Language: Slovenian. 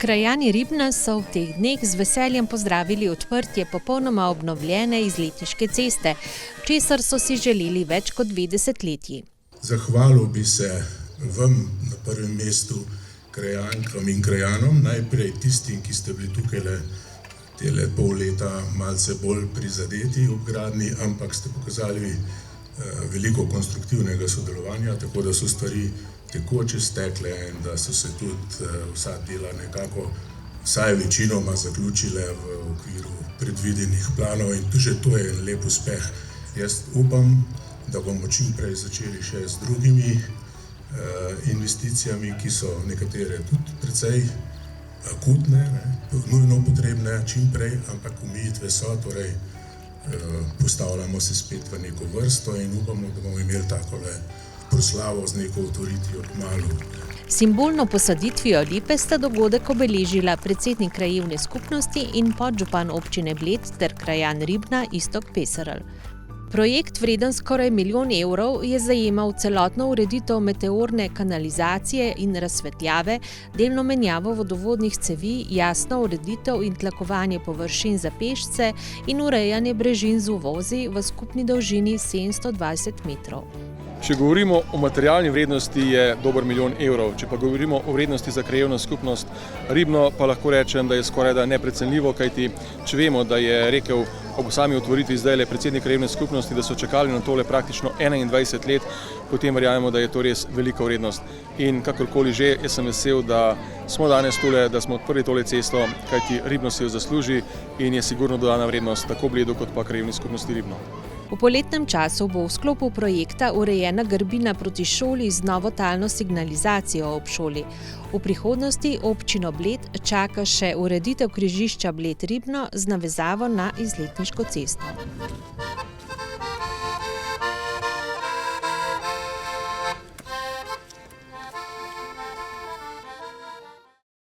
Krajani Ribna so v teh dneh z veseljem pozdravili odprtje popolnoma obnovljene izletniške ceste, česar so si želeli več kot 2 desetletji. Zahvalil bi se vam na prvem mestu, krajankam in krajanom, najprej tistim, ki ste bili tukaj tele pol leta malce bolj prizadeti v gradnji, ampak ste pokazali veliko konstruktivnega sodelovanja, tako da so stvari tekoče stekle in da so se tudi vsa dela nekako vsaj večinoma zaključile v okviru predvidenih planov in že to je lep uspeh. Jaz upam, da bomo čim prej začeli še z drugimi investicijami, ki so nekatere tudi precej akutne, nujno potrebne čim prej, ampak omejitve so, torej postavljamo se spet v neko vrsto in upamo, da bomo imeli takole proslavo z neko otvoritvijo kmalu. Simbolno posaditvijo lipe sta dogodek obeležila predsednik krajevne skupnosti in podžupan občine Bled ter krajan Ribna Iztok Peserl. Projekt, vreden skoraj 1 milijon evrov, je zajemal celotno ureditev meteorne kanalizacije in razsvetljave, delno menjavo vodovodnih cevi, jasno ureditev in tlakovanje površin za pešce in urejanje brežin z uvozi v skupni dolžini 720 metrov. Če govorimo o materialni vrednosti, je dober 1 milijon evrov. Če pa govorimo o vrednosti za krajevno skupnost Ribno, pa lahko rečem, da je skorajda neprecenljivo, kajti če vemo, da je rekel ob sami otvoritvi zdajle predsednik krajevne skupnosti, da so čakali na tole praktično 21 let, potem verjamemo, da je to res velika vrednost. In kakorkoli že, jaz sem vesel, da smo danes tule, da smo odprli tole cesto, kajti Ribno se jo zasluži in je sigurno dodana vrednost tako Bledu kot pa krajevni skupnosti Ribno. V poletnem času bo v sklopu projekta urejena grbina proti šoli z novo talno signalizacijo ob šoli. V prihodnosti občino Bled čaka še ureditev križišča Bled-Ribno z navezavo na izletniško cesto.